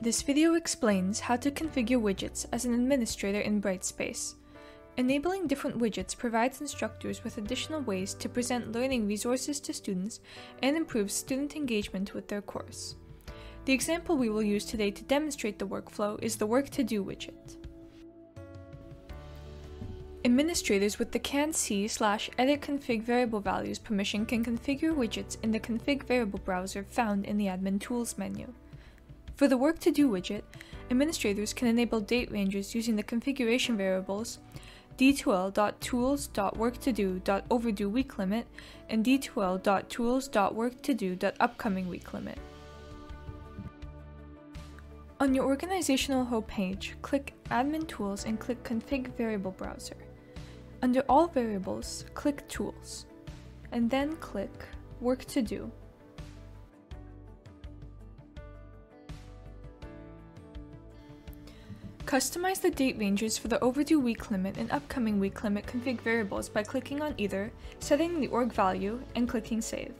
This video explains how to configure widgets as an administrator in Brightspace. Enabling different widgets provides instructors with additional ways to present learning resources to students and improves student engagement with their course. The example we will use today to demonstrate the workflow is the Work to Do widget. Administrators with the can-see/edit config variable values permission can configure widgets in the config variable browser found in the admin tools menu. For the Work to Do widget, administrators can enable date ranges using the configuration variables d2l.tools.worktodo.overdue week limit and d2l.tools.worktodo.upcoming week limit. On your organizational homepage, click Admin Tools and click Config Variable Browser. Under All Variables, click Tools, and then click Work to Do. Customize the date ranges for the overdue week limit and upcoming week limit config variables by clicking on either, setting the org value, and clicking Save.